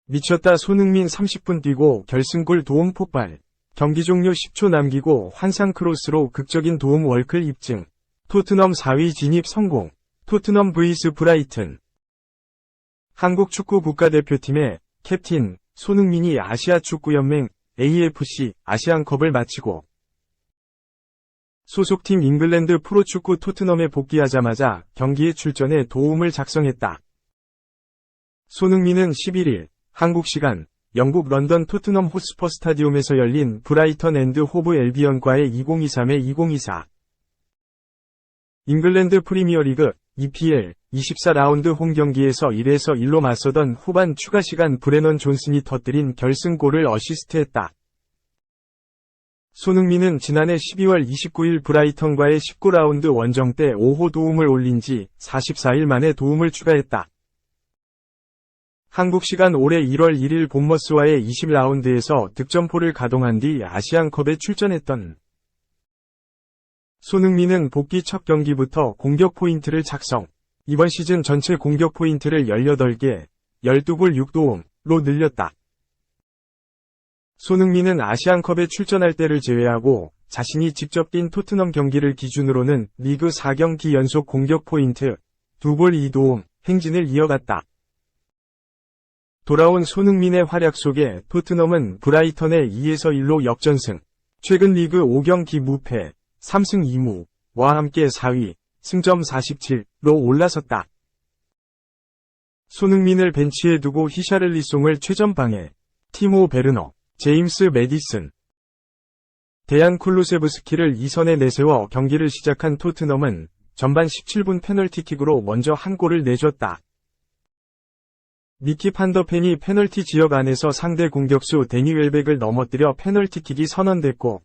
미쳤다. 손흥민 30분 뛰고 결승골 도움 폭발. 경기 종료 10초 남기고 환상 크로스로 극적인 도움 월클 입증. 토트넘 4위 진입 성공. 토트넘 vs 브라이튼. 한국 축구 국가대표팀의 캡틴 손흥민이 아시아축구연맹 AFC 아시안컵을 마치고 소속팀 잉글랜드 프로축구 토트넘에 복귀하자마자 경기에 출전해 도움을 작성했다. 손흥민은 11일 한국 시간 영국 런던 토트넘 호스퍼 스타디움에서 열린 브라이턴 앤드 호브 엘비언과의 2023-2024 잉글랜드 프리미어리그 EPL 24라운드 홈경기에서 1-1로 맞서던 후반 추가시간 브레넌 존슨이 터뜨린 결승골을 어시스트했다. 손흥민은 지난해 12월 29일 브라이턴과의 19라운드 원정 때 5호 도움을 올린 지 44일 만에 도움을 추가했다. 한국 시간 올해 1월 1일 본머스와의 20라운드에서 득점포를 가동한 뒤 아시안컵에 출전했던 손흥민은 복귀 첫 경기부터 공격 포인트를 작성. 이번 시즌 전체 공격 포인트를 18개, 12골 6도움로 늘렸다. 손흥민은 아시안컵에 출전할 때를 제외하고 자신이 직접 뛴 토트넘 경기를 기준으로는 리그 4경기 연속 공격 포인트, 2골 2도움 행진을 이어갔다. 돌아온 손흥민의 활약 속에 토트넘은 브라이턴의 2-1로 역전승, 최근 리그 5경기 무패, 3승 2무와 함께 4위, 승점 47로 올라섰다. 손흥민을 벤치에 두고 히샤를리송을 최전방에 티모 베르너, 제임스 매디슨, 데얀 쿨루세브스키를 2선에 내세워 경기를 시작한 토트넘은 전반 17분 페널티킥으로 먼저 한 골을 내줬다. 니키 판더펜이 페널티 지역 안에서 상대 공격수 데니 웰백을 넘어뜨려 페널티킥이 선언됐고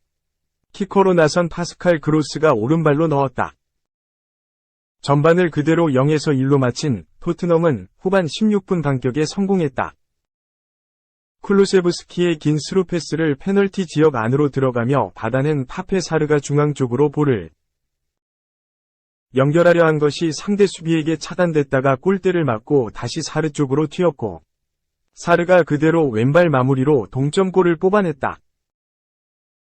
키커로 나선 파스칼 그로스가 오른발로 넣었다. 전반을 그대로 0-1로 마친 토트넘은 후반 16분 반격에 성공했다. 쿨루세브스키의 긴 스루 패스를 페널티 지역 안으로 들어가며 받아낸 파페 사르가 중앙 쪽으로 볼을 연결하려 한 것이 상대 수비에게 차단됐다가 골대를 맞고 다시 사르 쪽으로 튀었고 사르가 그대로 왼발 마무리로 동점골을 뽑아냈다.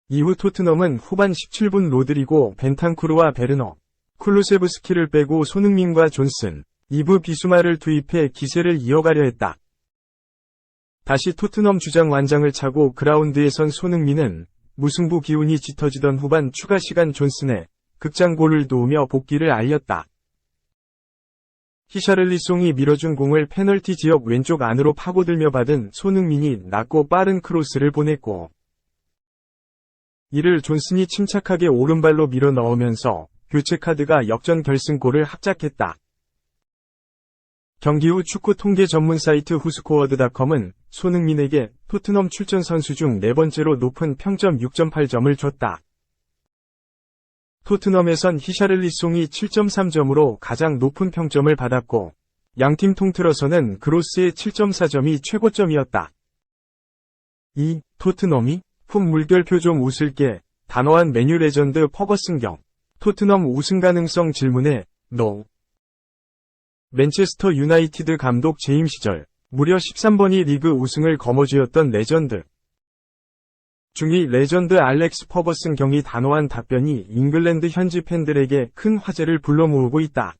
이후 토트넘은 후반 17분 로드리고 벤탄쿠르와 베르너, 쿨루세브스키를 빼고 손흥민과 존슨, 이브 비수마를 투입해 기세를 이어가려 했다. 다시 토트넘 주장 완장을 차고 그라운드에 선 손흥민은 무승부 기운이 짙어지던 후반 추가 시간 존슨의 극장골을 도우며 복귀를 알렸다. 히샤를리송이 밀어준 공을 페널티 지역 왼쪽 안으로 파고들며 받은 손흥민이 낮고 빠른 크로스를 보냈고 이를 존슨이 침착하게 오른발로 밀어 넣으면서 교체 카드가 역전 결승골을 합작했다. 경기 후 축구 통계 전문 사이트 후스코어드.com은 손흥민에게 토트넘 출전 선수 중 4번째로 높은 평점 6.8점을 줬다. 토트넘에선 히샤를리송이 7.3점으로 가장 높은 평점을 받았고 양팀 통틀어서는 그로스의 7.4점이 최고점이었다. 토트넘이 품 물결표 좀 웃을게 단호한 메뉴 레전드 퍼거슨경 토트넘 우승 가능성 질문에 NO. 맨체스터 유나이티드 감독 재임 시절 무려 13번이 리그 우승을 거머쥐었던 레전드. 중2 레전드 알렉스 퍼거슨 경이 단호한 답변이 잉글랜드 현지 팬들에게 큰 화제를 불러모으고 있다.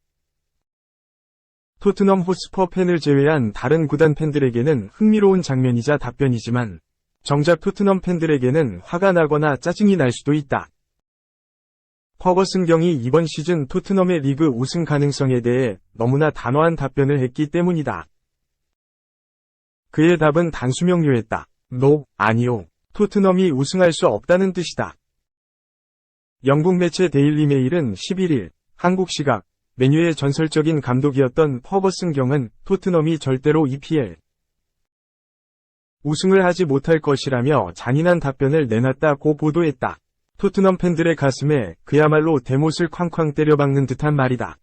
토트넘 호스퍼 팬을 제외한 다른 구단 팬들에게는 흥미로운 장면이자 답변이지만 정작 토트넘 팬들에게는 화가 나거나 짜증이 날 수도 있다. 퍼거슨 경이 이번 시즌 토트넘의 리그 우승 가능성에 대해 너무나 단호한 답변을 했기 때문이다. 그의 답은 단수명료했다. NO, 아니요. 토트넘이 우승할 수 없다는 뜻이다. 영국 매체 데일리 메일은 11일 한국 시각 맨유의 전설적인 감독이었던 퍼거슨 경은 토트넘이 절대로 EPL 우승을 하지 못할 것이라며 잔인한 답변을 내놨다고 보도했다. 토트넘 팬들의 가슴에 그야말로 대못을 쾅쾅 때려박는 듯한 말이다.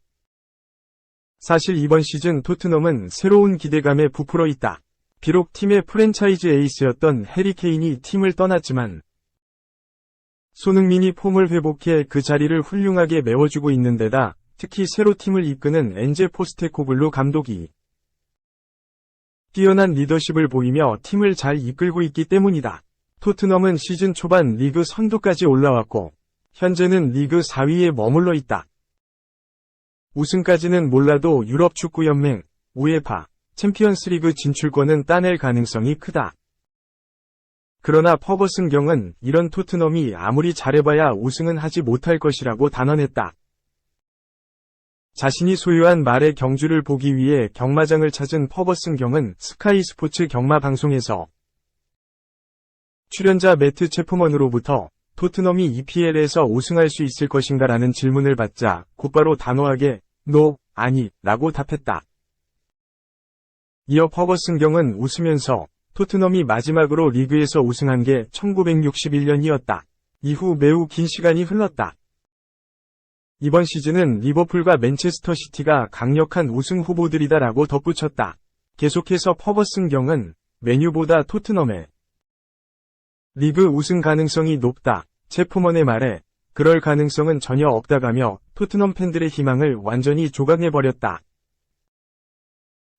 사실 이번 시즌 토트넘은 새로운 기대감에 부풀어 있다. 비록 팀의 프랜차이즈 에이스였던 해리 케인이 팀을 떠났지만 손흥민이 폼을 회복해 그 자리를 훌륭하게 메워주고 있는 데다 특히 새로 팀을 이끄는 엔제 포스테코글루 감독이 뛰어난 리더십을 보이며 팀을 잘 이끌고 있기 때문이다. 토트넘은 시즌 초반 리그 선두까지 올라왔고 현재는 리그 4위에 머물러 있다. 우승까지는 몰라도 유럽 축구연맹, 우에파, 챔피언스리그 진출권은 따낼 가능성이 크다. 그러나 퍼거슨 경은 이런 토트넘이 아무리 잘해봐야 우승은 하지 못할 것이라고 단언했다. 자신이 소유한 말의 경주를 보기 위해 경마장을 찾은 퍼거슨 경은 스카이 스포츠 경마 방송에서 출연자 매트 체프먼으로부터 토트넘이 EPL에서 우승할 수 있을 것인가라는 질문을 받자 곧바로 단호하게 "No, 아니" 라고 답했다. 이어 퍼거슨 경은 웃으면서 토트넘이 마지막으로 리그에서 우승한 게 1961년이었다. 이후 매우 긴 시간이 흘렀다. 이번 시즌은 리버풀과 맨체스터 시티가 강력한 우승 후보들이다라고 덧붙였다. 계속해서 퍼거슨 경은 맨유보다 토트넘의 리그 우승 가능성이 높다. 체프먼의 말에 그럴 가능성은 전혀 없다가며 토트넘 팬들의 희망을 완전히 조각내버렸다.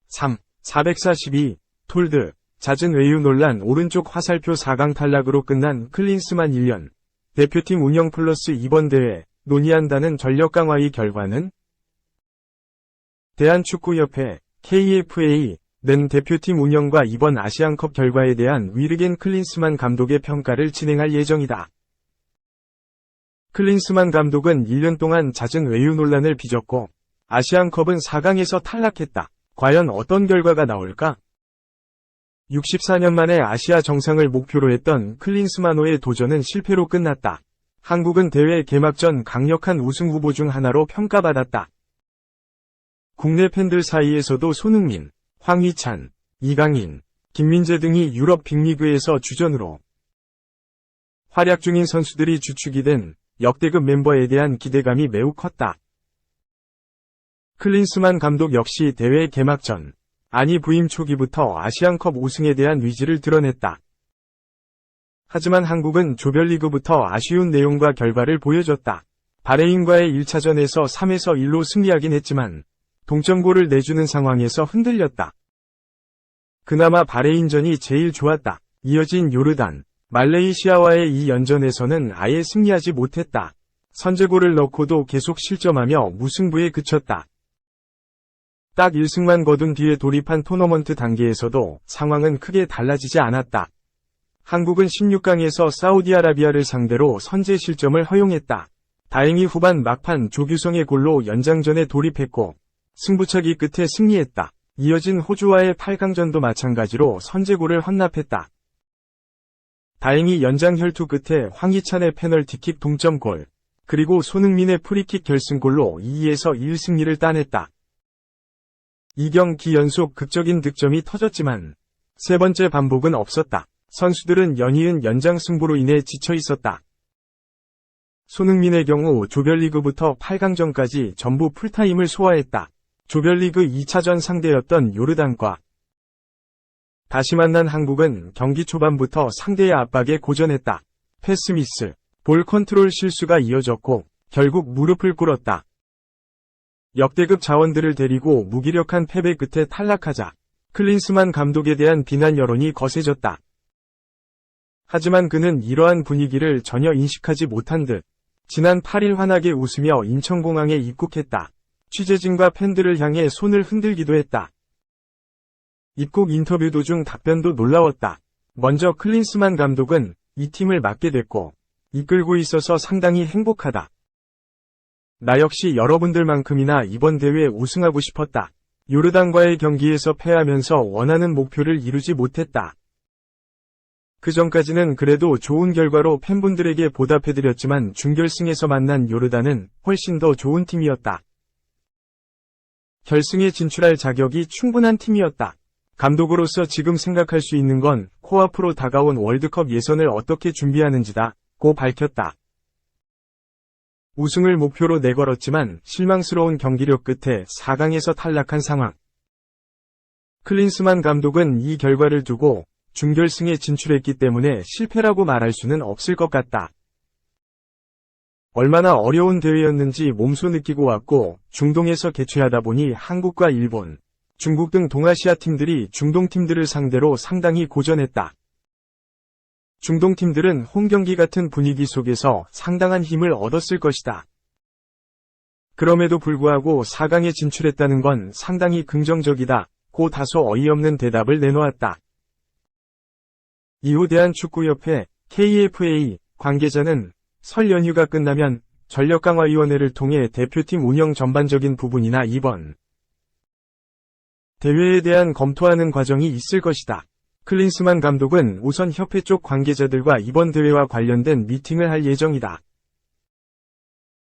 3. 442. 톨드. 잦은 외유 논란 오른쪽 화살표 4강 탈락으로 끝난 클린스만 1년. 대표팀 운영 플러스 이번 대회 논의한다는 전력 강화의 결과는? 대한축구협회 KFA 는 대표팀 운영과 이번 아시안컵 결과에 대한 위르겐 클린스만 감독의 평가를 진행할 예정이다. 클린스만 감독은 1년 동안 잦은 외유 논란을 빚었고 아시안컵은 4강에서 탈락했다. 과연 어떤 결과가 나올까? 64년 만에 아시아 정상을 목표로 했던 클린스만호의 도전은 실패로 끝났다. 한국은 대회 개막전 강력한 우승 후보 중 하나로 평가받았다. 국내 팬들 사이에서도 손흥민, 황희찬, 이강인, 김민재 등이 유럽 빅리그에서 주전으로 활약 중인 선수들이 주축이 된 역대급 멤버에 대한 기대감이 매우 컸다. 클린스만 감독 역시 대회 개막전, 아니 부임 초기부터 아시안컵 우승에 대한 의지를 드러냈다. 하지만 한국은 조별리그부터 아쉬운 내용과 결과를 보여줬다. 바레인과의 1차전에서 3에서 1로 승리하긴 했지만 동점골을 내주는 상황에서 흔들렸다. 그나마 바레인전이 제일 좋았다. 이어진 요르단, 말레이시아와의 이 연전에서는 아예 승리하지 못했다. 선제골을 넣고도 계속 실점하며 무승부에 그쳤다. 딱 1승만 거둔 뒤에 돌입한 토너먼트 단계에서도 상황은 크게 달라지지 않았다. 한국은 16강에서 사우디아라비아를 상대로 선제 실점을 허용했다. 다행히 후반 막판 조규성의 골로 연장전에 돌입했고 승부차기 끝에 승리했다. 이어진 호주와의 8강전도 마찬가지로 선제골을 헌납했다. 다행히 연장 혈투 끝에 황희찬의 페널티킥 동점골, 그리고 손흥민의 프리킥 결승골로 2-2에서 1승리를 따냈다. 2경기 연속 극적인 득점이 터졌지만 세 번째 반복은 없었다. 선수들은 연이은 연장 승부로 인해 지쳐 있었다. 손흥민의 경우 조별리그부터 8강전까지 전부 풀타임을 소화했다. 조별리그 2차전 상대였던 요르단과 다시 만난 한국은 경기 초반부터 상대의 압박에 고전했다. 패스 미스, 볼 컨트롤 실수가 이어졌고 결국 무릎을 꿇었다. 역대급 자원들을 데리고 무기력한 패배 끝에 탈락하자 클린스만 감독에 대한 비난 여론이 거세졌다. 하지만 그는 이러한 분위기를 전혀 인식하지 못한 듯 지난 8일 환하게 웃으며 인천공항에 입국했다. 취재진과 팬들을 향해 손을 흔들기도 했다. 입국 인터뷰 도중 답변도 놀라웠다. 먼저 클린스만 감독은 이 팀을 맡게 됐고 이끌고 있어서 상당히 행복하다. 나 역시 여러분들만큼이나 이번 대회에 우승하고 싶었다. 요르단과의 경기에서 패하면서 원하는 목표를 이루지 못했다. 그 전까지는 그래도 좋은 결과로 팬분들에게 보답해드렸지만 준결승에서 만난 요르단은 훨씬 더 좋은 팀이었다. 결승에 진출할 자격이 충분한 팀이었다. 감독으로서 지금 생각할 수 있는 건 코앞으로 다가온 월드컵 예선을 어떻게 준비하는지다 고 밝혔다. 우승을 목표로 내걸었지만 실망스러운 경기력 끝에 4강에서 탈락한 상황. 클린스만 감독은 이 결과를 두고 준결승에 진출했기 때문에 실패라고 말할 수는 없을 것 같다. 얼마나 어려운 대회였는지 몸소 느끼고 왔고 중동에서 개최하다 보니 한국과 일본, 중국 등 동아시아 팀들이 중동 팀들을 상대로 상당히 고전했다. 중동 팀들은 홈경기 같은 분위기 속에서 상당한 힘을 얻었을 것이다. 그럼에도 불구하고 4강에 진출했다는 건 상당히 긍정적이다. 고 다소 어이없는 대답을 내놓았다. 이후 대한축구협회 KFA 관계자는 설 연휴가 끝나면 전력강화위원회를 통해 대표팀 운영 전반적인 부분이나 이번 대회에 대한 검토하는 과정이 있을 것이다. 클린스만 감독은 우선 협회 쪽 관계자들과 이번 대회와 관련된 미팅을 할 예정이다.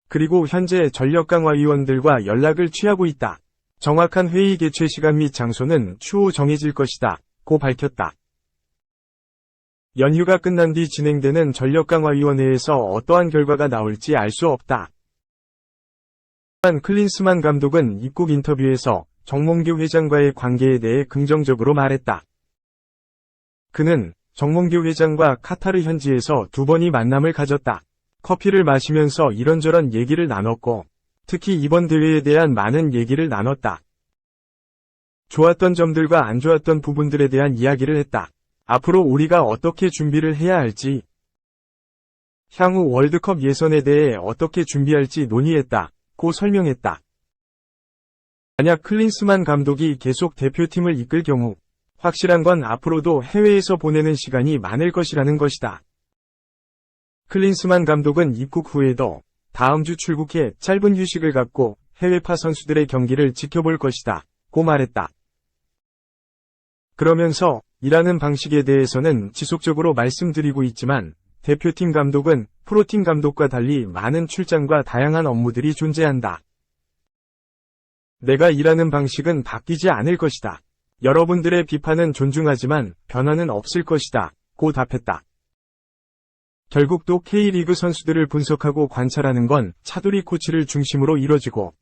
그리고 현재 전력강화위원들과 연락을 취하고 있다. 정확한 회의 개최 시간 및 장소는 추후 정해질 것이다. 고 밝혔다. 연휴가 끝난 뒤 진행되는 전력강화위원회에서 어떠한 결과가 나올지 알 수 없다. 또한 클린스만 감독은 입국 인터뷰에서 정몽규 회장과의 관계에 대해 긍정적으로 말했다. 그는 정몽규 회장과 카타르 현지에서 2번이 만남을 가졌다. 커피를 마시면서 이런저런 얘기를 나눴고 특히 이번 대회에 대한 많은 얘기를 나눴다. 좋았던 점들과 안 좋았던 부분들에 대한 이야기를 했다. 앞으로 우리가 어떻게 준비를 해야 할지, 향후 월드컵 예선에 대해 어떻게 준비할지 논의했다. 고 설명했다. 만약 클린스만 감독이 계속 대표팀을 이끌 경우 확실한 건 앞으로도 해외에서 보내는 시간이 많을 것이라는 것이다. 클린스만 감독은 입국 후에도 다음 주 출국해 짧은 휴식을 갖고 해외파 선수들의 경기를 지켜볼 것이다. 고 말했다. 그러면서 일하는 방식에 대해서는 지속적으로 말씀드리고 있지만 대표팀 감독은 프로팀 감독과 달리 많은 출장과 다양한 업무들이 존재한다. 내가 일하는 방식은 바뀌지 않을 것이다. 여러분들의 비판은 존중하지만 변화는 없을 것이다. 고 답했다. 결국 또 K리그 선수들을 분석하고 관찰하는 건 차두리 코치를 중심으로 이뤄지고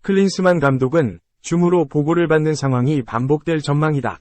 클린스만 감독은 줌으로 보고를 받는 상황이 반복될 전망이다.